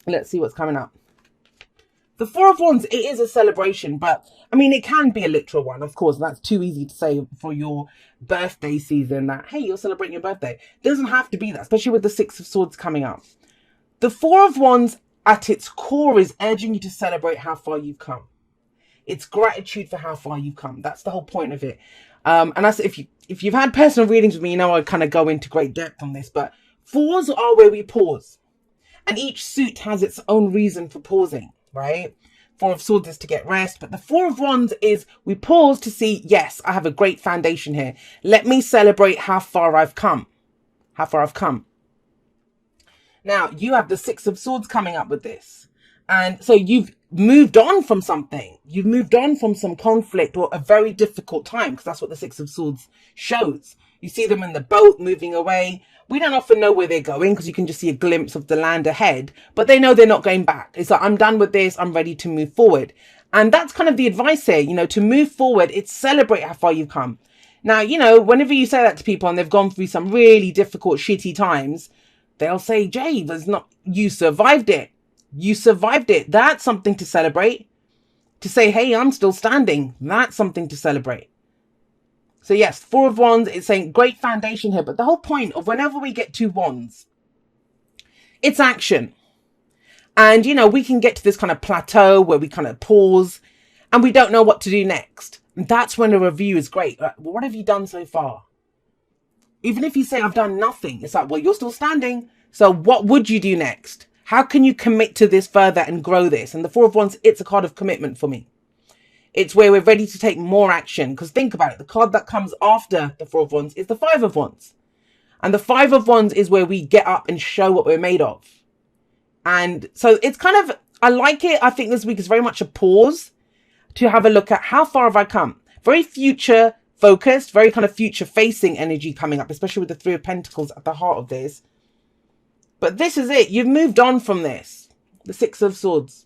Let's see what's coming up. The Four of Wands, it is a celebration, but I mean, it can be a literal one, of course. That's too easy to say for your birthday season that, hey, you're celebrating your birthday. It doesn't have to be that, especially with the Six of Swords coming up. The Four of Wands at its core is urging you to celebrate how far you've come. It's gratitude for how far you've come. That's the whole point of it. And that's if you've had personal readings with me, you know I kind of go into great depth on this, but fours are where we pause. And each suit has its own reason for pausing, right? Four of Swords is to get rest, but the Four of Wands is we pause to see, yes, I have a great foundation here. Let me celebrate how far I've come. How far I've come. Now, you have the Six of Swords coming up with this. And so you've moved on from something. You've moved on from some conflict or a very difficult time, because that's what the Six of Swords shows. You see them in the boat moving away. We don't often know where they're going because you can just see a glimpse of the land ahead, but they know they're not going back. It's like, I'm done with this. I'm ready to move forward. And that's kind of the advice here, you know, to move forward. It's celebrate how far you've come. Now, you know, whenever you say that to people and they've gone through some really difficult, shitty times, they'll say, Jay, you survived it. You survived it. That's something to celebrate. To say, hey, I'm still standing. That's something to celebrate. So yes, Four of Wands, it's saying great foundation here. But the whole point of whenever we get two wands, it's action. And, you know, we can get to this kind of plateau where we kind of pause and we don't know what to do next. And that's when a review is great. Well, what have you done so far? Even if you say, I've done nothing, it's like, well, you're still standing. So what would you do next? How can you commit to this further and grow this? And the Four of Wands, it's a card of commitment for me. It's where we're ready to take more action. Because think about it. The card that comes after the Four of Wands is the Five of Wands. And the Five of Wands is where we get up and show what we're made of. And so it's kind of, I like it. I think this week is very much a pause to have a look at how far have I come. Very future focused, very kind of future facing energy coming up, especially with the Three of Pentacles at the heart of this. But this is it. You've moved on from this. The Six of Swords.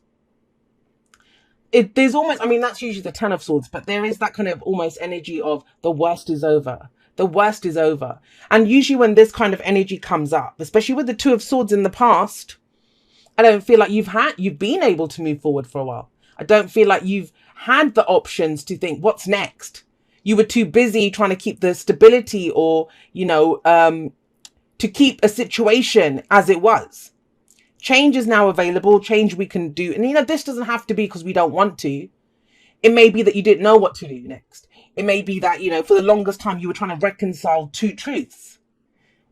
There's almost, I mean, that's usually the Ten of Swords, but there is that kind of almost energy of the worst is over. The worst is over. And usually when this kind of energy comes up, especially with the Two of Swords in the past, I don't feel like you've been able to move forward for a while. I don't feel like you've had the options to think, what's next? You were too busy trying to keep the stability or, you know, to keep a situation as it was. Change is now available. Change we can do. And, you know, this doesn't have to be because we don't want to. It may be that you didn't know what to do next. It may be that, you know, for the longest time you were trying to reconcile two truths.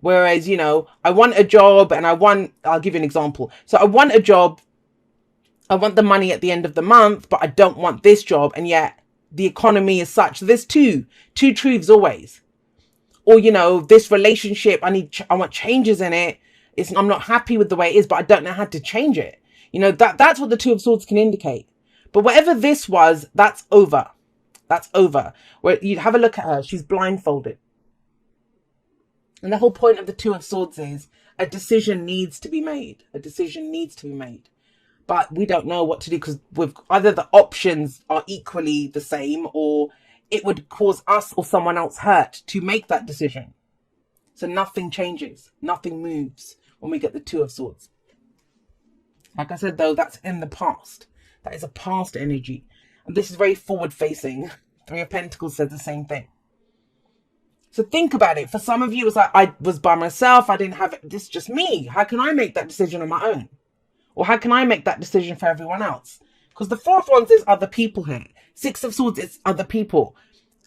Whereas, you know, I want a job and I'll give you an example. So I want a job. I want the money at the end of the month, but I don't want this job. And yet the economy is such. There's two truths always. Or, you know, this relationship, I want changes in it. I'm not happy with the way it is, but I don't know how to change it. You know, that's what the Two of Swords can indicate. But whatever this was, that's over. That's over. Where you have a look at her. She's blindfolded. And the whole point of the Two of Swords is a decision needs to be made. A decision needs to be made. But we don't know what to do because either the options are equally the same or it would cause us or someone else hurt to make that decision. So nothing changes. Nothing moves when we get the Two of Swords. Like I said, though, that's in the past. That is a past energy. And this is very forward facing. Three of Pentacles says the same thing. So think about it. For some of you, it's like, I was by myself. I didn't have it. This is just me. How can I make that decision on my own? Or how can I make that decision for everyone else? Because the Four of Wands is other people here. Six of Swords is other people.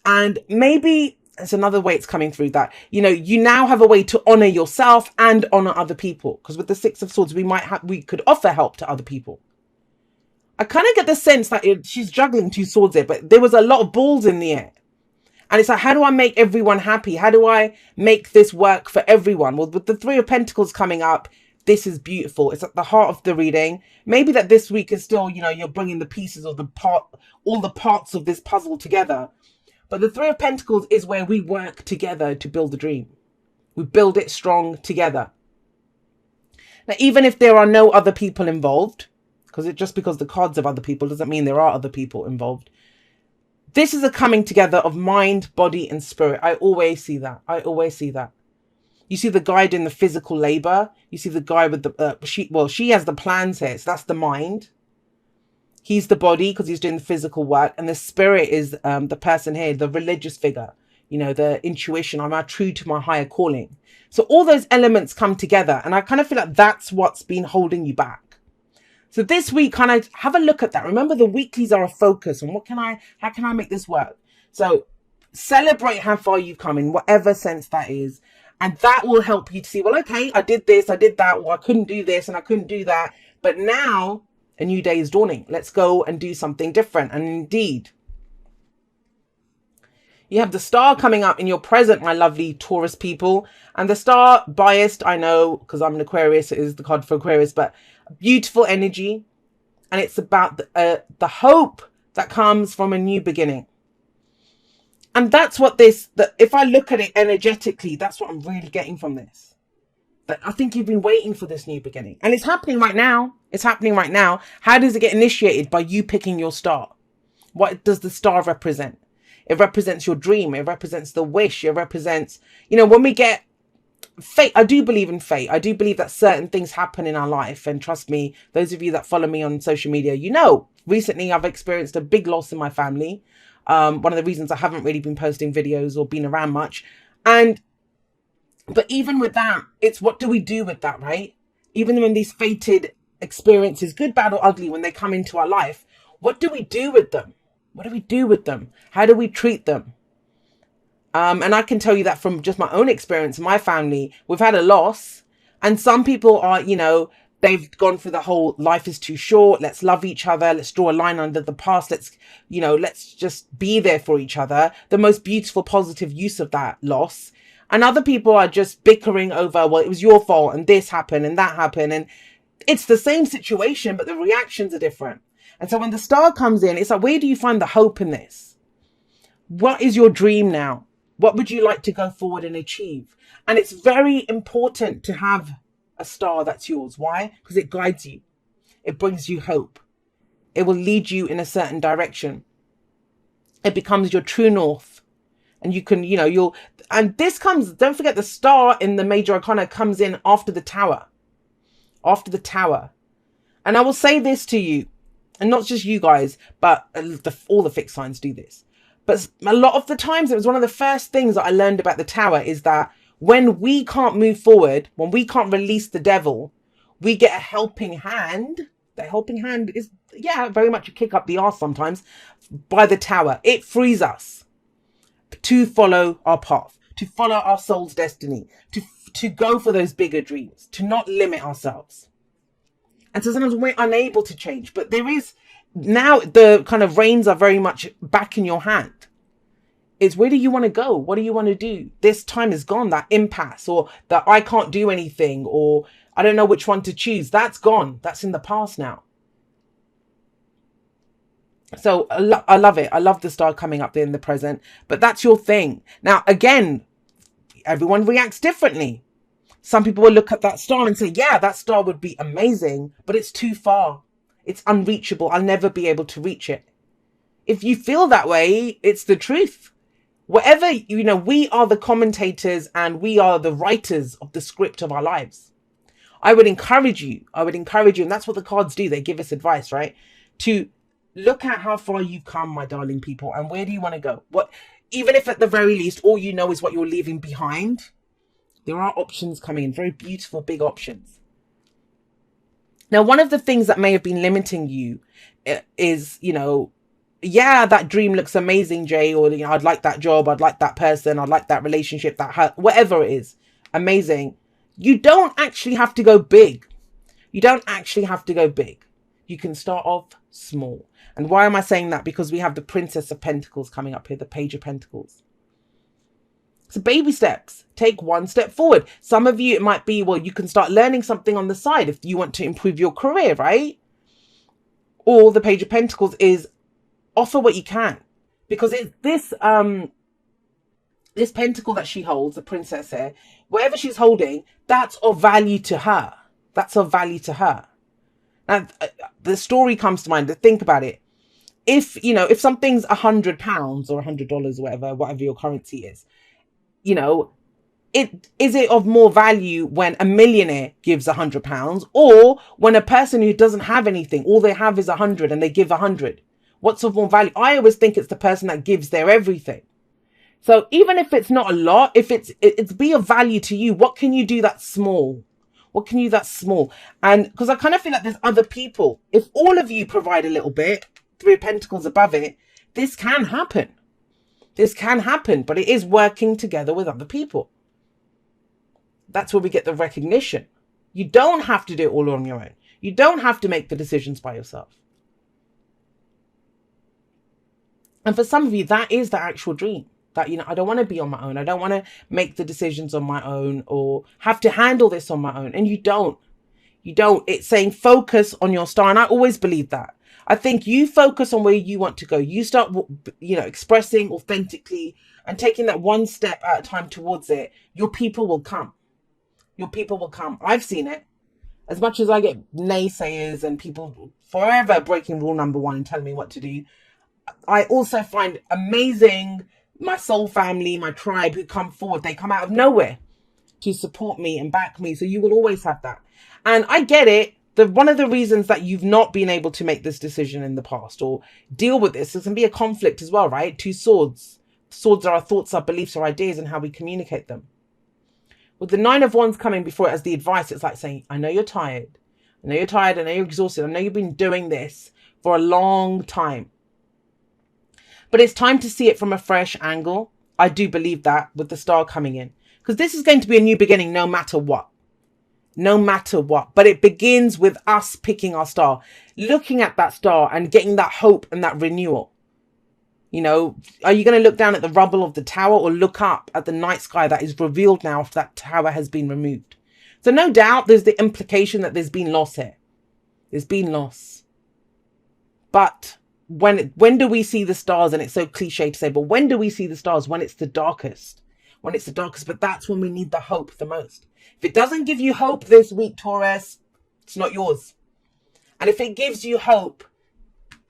And maybe it's another way it's coming through that, you know, you now have a way to honor yourself and honor other people. Because with the Six of Swords, we could offer help to other people. I kind of get the sense that she's juggling two swords here, but there was a lot of balls in the air. And it's like, how do I make everyone happy? How do I make this work for everyone? Well, with the Three of Pentacles coming up, this is beautiful. It's at the heart of the reading. Maybe that this week is still, you know, you're bringing the pieces of all the parts of this puzzle together. But the Three of Pentacles is where we work together to build the dream. We build it strong together. Now, even if there are no other people involved, just because the cards have other people doesn't mean there are other people involved. This is a coming together of mind, body, and spirit. I always see that. I always see that. You see the guy doing the physical labor. You see the guy with the, she has the plans here. So that's the mind. He's the body because he's doing the physical work. And the spirit is the person here, the religious figure, you know, the intuition. Am I true to my higher calling? So all those elements come together. And I kind of feel like that's what's been holding you back. So this week, kind of have a look at that. Remember, the weeklies are a focus on how can I make this work? So celebrate how far you've come in whatever sense that is. And that will help you to see, well, okay, I did this, I did that. Well, I couldn't do this and I couldn't do that. But now a new day is dawning. Let's go and do something different. And indeed, you have the star coming up in your present, my lovely Taurus people. And the star, biased, I know, because I'm an Aquarius, it is the card for Aquarius, but beautiful energy. And it's about the hope that comes from a new beginning. And that's what if I look at it energetically, that's what I'm really getting from this. That I think you've been waiting for this new beginning. And it's happening right now. It's happening right now. How does it get initiated? By you picking your star. What does the star represent? It represents your dream. It represents the wish. It represents, you know, when we get fate. I do believe in fate. I do believe that certain things happen in our life. And trust me, those of you that follow me on social media, you know, recently I've experienced a big loss in my family. One of the reasons I haven't really been posting videos or been around much. But even with that, it's what do we do with that, right? Even when these fated experiences, good, bad or ugly, when they come into our life, what do we do with them? What do we do with them? How do we treat them? And I can tell you that from just my own experience, my family, we've had a loss, and some people are, you know, they've gone for the whole life is too short. Let's love each other. Let's draw a line under the past. Let's just be there for each other. The most beautiful, positive use of that loss. And other people are just bickering over, well, it was your fault and this happened and that happened. And it's the same situation, but the reactions are different. And so when the star comes in, it's like, where do you find the hope in this? What is your dream now? What would you like to go forward and achieve? And it's very important to have a star that's yours. Why? Because it guides you. It brings you hope. It will lead you in a certain direction. It becomes your true north. And you can, you know, and this comes, don't forget the star in the major arcana comes in after the tower. After the tower. And I will say this to you, and not just you guys, but all the fixed signs do this. But a lot of the times, it was one of the first things that I learned about the tower is that when we can't move forward, when we can't release the devil, we get a helping hand. The helping hand is, yeah, very much a kick up the arse sometimes by the tower. It frees us to follow our path, to follow our soul's destiny, to go for those bigger dreams, to not limit ourselves. And so sometimes we're unable to change, but there is now the kind of reins are very much back in your hand. It's where do you want to go? What do you want to do? This time is gone, that impasse, or that I can't do anything, or I don't know which one to choose. That's gone. That's in the past now. So I love it. I love the star coming up there in the present, but that's your thing. Now, again, everyone reacts differently. Some people will look at that star and say, yeah, that star would be amazing, but it's too far. It's unreachable. I'll never be able to reach it. If you feel that way, it's the truth. Whatever, you know, we are the commentators and we are the writers of the script of our lives. I would encourage you, and that's what the cards do. They give us advice, right? To look at how far you've come, my darling people, and where do you want to go? Even if at the very least, all you know is what you're leaving behind, there are options coming in, very beautiful, big options. Now, one of the things that may have been limiting you is, you know, yeah, that dream looks amazing, Jay, or, you know, I'd like that job, I'd like that person, I'd like that relationship, whatever it is, amazing. You don't actually have to go big. You don't actually have to go big. You can start off small. And why am I saying that? Because we have the Princess of Pentacles coming up here, the Page of Pentacles. So baby steps, take one step forward. Some of you, it might be, well, you can start learning something on the side if you want to improve your career, right? Or the Page of Pentacles is offer what you can, because it's this pentacle that she holds, the princess here, whatever she's holding, that's of value to her. That's of value to her. Now, the story comes to mind. Think about it. If, you know, if something's £100 or $100 or whatever your currency is, you know, Is it of more value when a millionaire gives £100 or when a person who doesn't have anything, all they have is 100 and they give 100? What's of more value? I always think it's the person that gives their everything. So even if it's not a lot, if it's be of value to you, what can you do that's small? What can you do that's small? And because I kind of feel like there's other people. If all of you provide a little bit, 3 of Pentacles above it, this can happen. This can happen, but it is working together with other people. That's where we get the recognition. You don't have to do it all on your own. You don't have to make the decisions by yourself. And for some of you, that is the actual dream. That, you know, I don't want to be on my own. I don't want to make the decisions on my own or have to handle this on my own. And you don't. You don't. It's saying focus on your star. And I always believe that. I think you focus on where you want to go. You start, you know, expressing authentically and taking that one step at a time towards it. Your people will come. Your people will come. I've seen it. As much as I get naysayers and people forever breaking rule number 1 and telling me what to do, I also find amazing, my soul family, my tribe who come forward. They come out of nowhere to support me and back me. So you will always have that. And I get it. One of the reasons that you've not been able to make this decision in the past or deal with this can be a conflict as well, right? 2 swords. Swords are our thoughts, our beliefs, our ideas, and how we communicate them. With the 9 of Wands coming before it as the advice, it's like saying, I know you're tired. I know you're tired. I know you're exhausted. I know you've been doing this for a long time. But it's time to see it from a fresh angle. I do believe that with the star coming in. Because this is going to be a new beginning no matter what. No matter what. But it begins with us picking our star. Looking at that star and getting that hope and that renewal. You know, are you going to look down at the rubble of the tower or look up at the night sky that is revealed now after that tower has been removed? So no doubt there's the implication that there's been loss here. There's been loss. But when do we see the stars? And it's so cliche to say, but when do we see the stars? When it's the darkest. When it's the darkest. But that's when we need the hope the most. If it doesn't give you hope this week, Taurus, it's not yours. And if it gives you hope,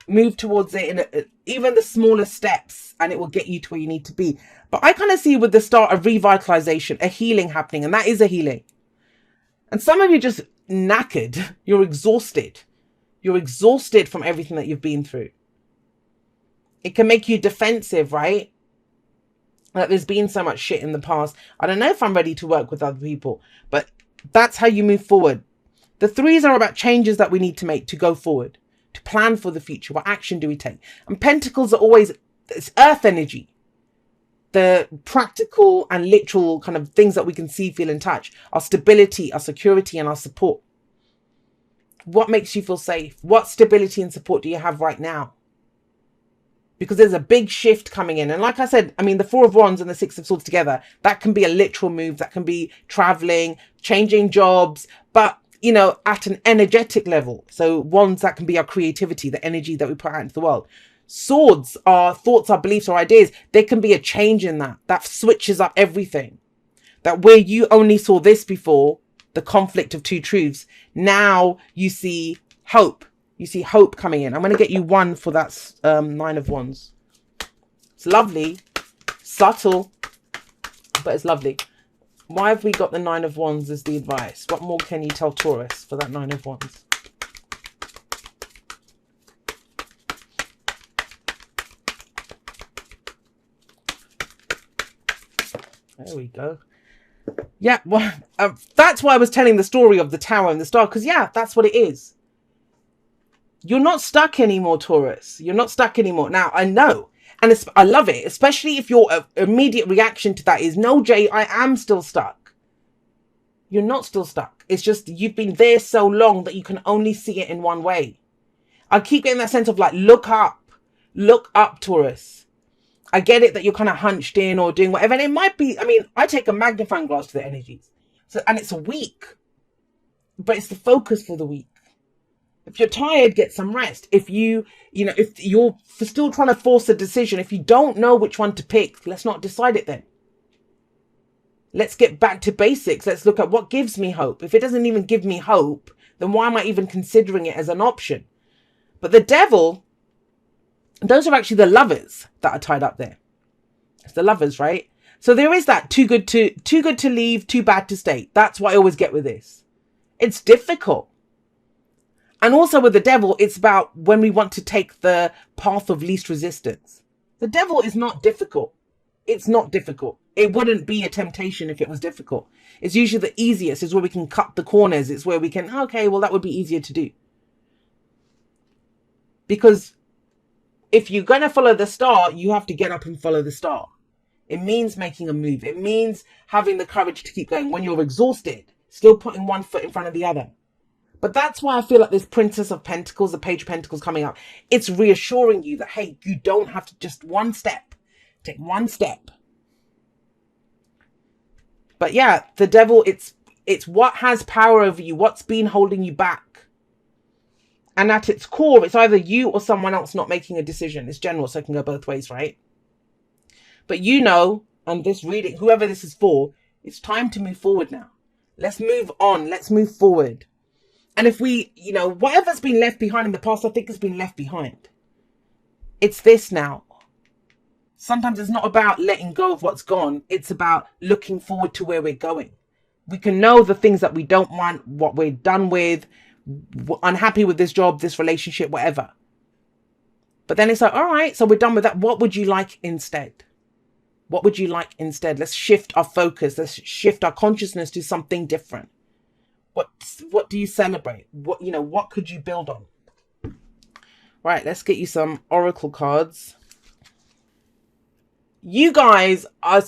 move towards it in even the smallest steps and it will get you to where you need to be. But I kind of see with the start a revitalization, a healing happening, and that is a healing. And some of you just knackered. You're exhausted. You're exhausted from everything that you've been through. It can make you defensive, right? Like there's been so much shit in the past. I don't know if I'm ready to work with other people, but that's how you move forward. The 3s are about changes that we need to make to go forward. To plan for the future. What action do we take? And Pentacles are always, it's earth energy. The practical and literal kind of things that we can see, feel and touch. Our stability, our security and our support. What makes you feel safe? What stability and support do you have right now? Because there's a big shift coming in. And like I said, I mean, the 4 of Wands and the 6 of Swords together, that can be a literal move. That can be traveling, changing jobs, but you know, at an energetic level. So Wands, that can be our creativity, the energy that we put out into the world. Swords, our thoughts, our beliefs, our ideas. There can be a change in that. That switches up everything. That where you only saw this before, the conflict of 2 truths, now you see hope. You see hope coming in. I'm going to get you 1 for that 9 of Wands. It's lovely, subtle, but it's lovely. Why have we got the 9 of Wands as the advice? What more can you tell Taurus for that 9 of Wands? There we go. Yeah, well, that's why I was telling the story of the tower and the star. Because, yeah, that's what it is. You're not stuck anymore, Taurus. You're not stuck anymore. Now, I know. And I love it. Especially if your immediate reaction to that is, no, Jay, I am still stuck. You're not still stuck. It's just you've been there so long that you can only see it in one way. I keep getting that sense of like, look up. Look up, Taurus. I get it that you're kind of hunched in or doing whatever. And it might be, I mean, I take a magnifying glass to the energies. So, and it's a week. But it's the focus for the week. If you're tired, get some rest. If if you're still trying to force a decision, if you don't know which one to pick, let's not decide it then. Let's get back to basics. Let's look at what gives me hope. If it doesn't even give me hope, then why am I even considering it as an option? But the devil, those are actually the lovers that are tied up there. It's the lovers, right? So there is that too good to leave, too bad to stay. That's what I always get with this. It's difficult. And also with the devil, it's about when we want to take the path of least resistance. The devil is not difficult. It's not difficult. It wouldn't be a temptation if it was difficult. It's usually the easiest. It's where we can cut the corners. It's where we can, okay, well, that would be easier to do. Because if you're going to follow the star, you have to get up and follow the star. It means making a move. It means having the courage to keep going when you're exhausted, still putting one foot in front of the other. But that's why I feel like this Princess of Pentacles, the Page of Pentacles coming up, it's reassuring you that, hey, you don't have to just one step. Take one step. But yeah, the devil, it's what has power over you, what's been holding you back. And at its core, it's either you or someone else not making a decision. It's general, so it can go both ways, right? But you know, and this reading, whoever this is for, it's time to move forward now. Let's move on. Let's move forward. And if we, you know, whatever's been left behind in the past, I think has been left behind. It's this now. Sometimes it's not about letting go of what's gone. It's about looking forward to where we're going. We can know the things that we don't want, what we're done with, unhappy with this job, this relationship, whatever. But then it's like, all right, so we're done with that. What would you like instead? What would you like instead? Let's shift our focus. Let's shift our consciousness to something different. What do you celebrate? What could you build on? Right, let's get you some oracle cards. You guys are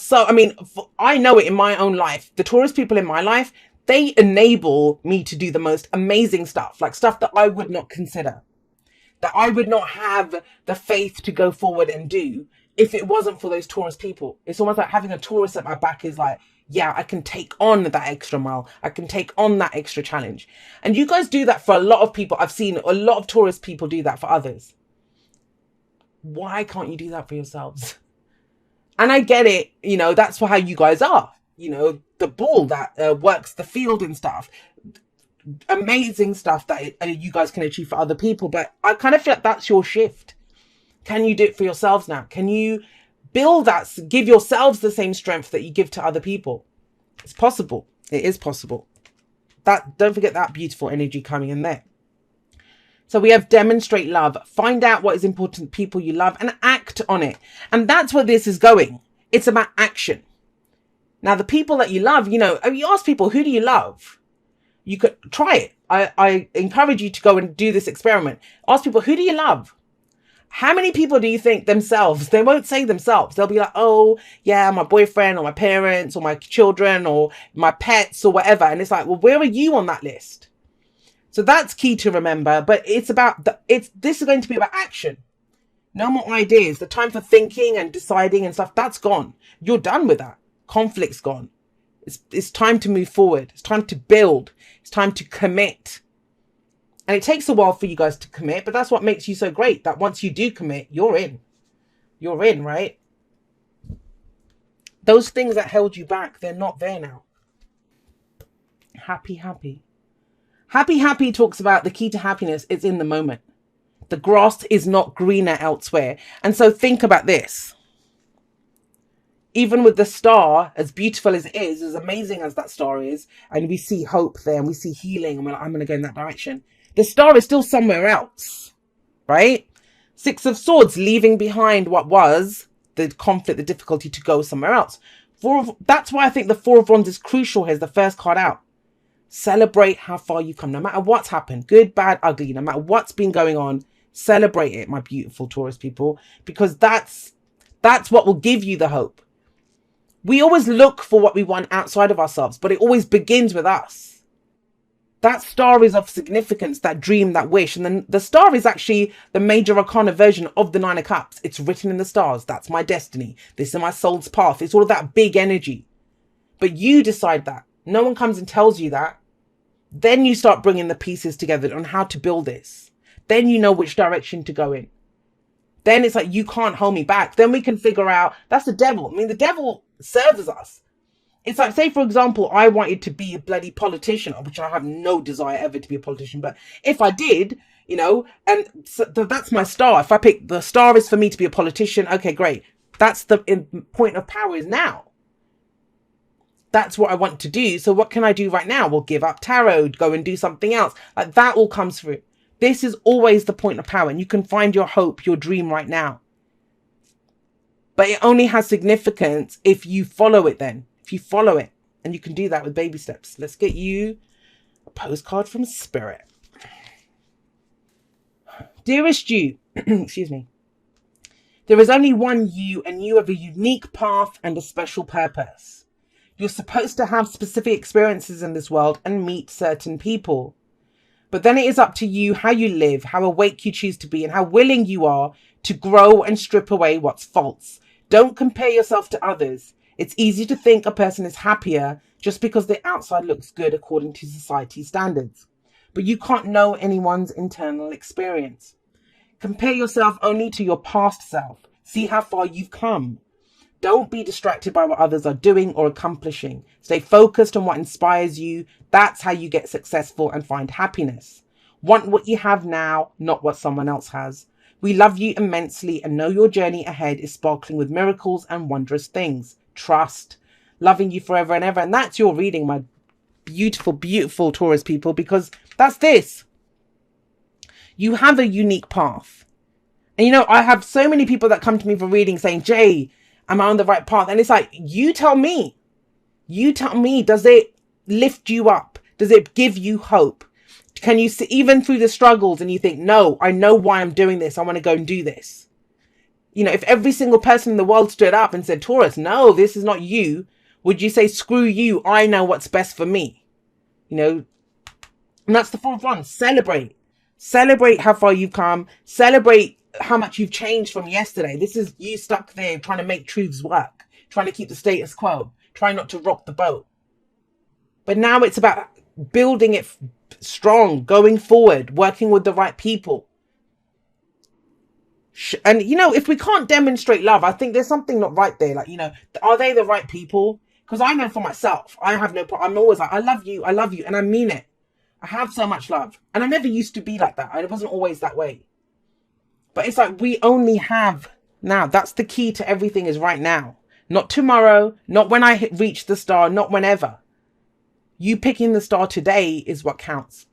I know it in my own life. The Taurus people in my life, they enable me to do the most amazing stuff, like stuff that I would not consider, that I would not have the faith to go forward and do if it wasn't for those Taurus people. It's almost like having a Taurus at my back is like, yeah, I can take on that extra mile. I can take on that extra challenge. And you guys do that for a lot of people. I've seen a lot of Taurus people do that for others. Why can't you do that for yourselves? And I get it, that's for how you guys are. The bull that works the field and stuff. Amazing stuff that you guys can achieve for other people. But I kind of feel like that's your shift. Can you do it for yourselves now? Can you build that, give yourselves the same strength that you give to other people? It's possible. It is possible. Don't forget that beautiful energy coming in there. So we have demonstrate love, find out what is important to people you love and act on it. And that's where this is going. It's about action. Now, the people that you love, you ask people, who do you love? You could try it. I encourage you to go and do this experiment. Ask people, who do you love? How many people do you think themselves? They won't say themselves. They'll be like, oh, yeah, my boyfriend or my parents or my children or my pets or whatever. And it's like, well, where are you on that list? So that's key to remember. But it's about this is going to be about action. No more ideas. The time for thinking and deciding and stuff, that's gone. You're done with that. Conflict's gone. It's time to move forward. It's time to build. It's time to commit. And it takes a while for you guys to commit, but that's what makes you so great, that once you do commit, you're in. You're in, right? Those things that held you back, they're not there now. Happy, happy. Happy, happy talks about the key to happiness is in the moment. The grass is not greener elsewhere. And so think about this. Even with the star, as beautiful as it is, as amazing as that star is, and we see hope there and we see healing, and we're like, I'm going to go in that direction. The star is still somewhere else, right? Six of Swords, leaving behind what was the conflict, the difficulty to go somewhere else. That's why I think the Four of Wands is crucial here as the first card out. Celebrate how far you've come, no matter what's happened, good, bad, ugly, no matter what's been going on. Celebrate it, my beautiful Taurus people, because that's what will give you the hope. We always look for what we want outside of ourselves, but it always begins with us. That star is of significance, that dream, that wish. And then the star is actually the major arcana version of the Nine of Cups. It's written in the stars. That's my destiny. This is my soul's path. It's all of that big energy. But you decide that. No one comes and tells you that. Then you start bringing the pieces together on how to build this. Then you know which direction to go in. Then it's like, you can't hold me back. Then we can figure out, that's the devil. I mean, the devil serves us. It's like, say, for example, I wanted to be a bloody politician, which I have no desire ever to be a politician. But if I did, and so that's my star. If I pick the star is for me to be a politician, okay, great. That's the point of power is now. that's what I want to do. So what can I do right now? Well, give up tarot, go and do something else. Like that all comes through. This is always the point of power. And you can find your hope, your dream right now. But it only has significance if you follow it then. If you follow it. And you can do that with baby steps. Let's get you a postcard from Spirit. Dearest you, excuse me. There is only one you, and you have a unique path and a special purpose. You're supposed to have specific experiences in this world and meet certain people. But then it is up to you how you live, how awake you choose to be, and how willing you are to grow and strip away what's false. Don't compare yourself to others. It's easy to think a person is happier just because their outside looks good according to society's standards. But you can't know anyone's internal experience. Compare yourself only to your past self. See how far you've come. Don't be distracted by what others are doing or accomplishing. Stay focused on what inspires you. That's how you get successful and find happiness. Want what you have now, not what someone else has. We love you immensely and know your journey ahead is sparkling with miracles and wondrous things. Trust. Loving you forever and ever. And that's your reading, my beautiful, beautiful Taurus people, because that's this. You have a unique path. And you know, I have so many people that come to me for reading saying, Jay, am I on the right path? And it's like, you tell me. You tell me, does it lift you up? Does it give you hope? Can you see even through the struggles and you think, no, I know why I'm doing this. I want to go and do this. You know, if every single person in the world stood up and said, Taurus, no, this is not you. Would you say, screw you? I know what's best for me. You know, and that's the fourth one. Celebrate. Celebrate how far you've come. Celebrate how much you've changed from yesterday. This is you stuck there trying to make truths work, trying to keep the status quo, trying not to rock the boat. But now it's about building it strong, going forward, working with the right people. And, you know, if we can't demonstrate love, I think there's something not right there. Like, you know, are they the right people? Because I know for myself, I have no problem. I'm always like, I love you. And I mean it. I have so much love. And I never used to be like that. I wasn't always that way. But it's like we only have now. That's the key to everything is right now. Not tomorrow. Not when I reach the star. Not whenever. You picking the star today is what counts.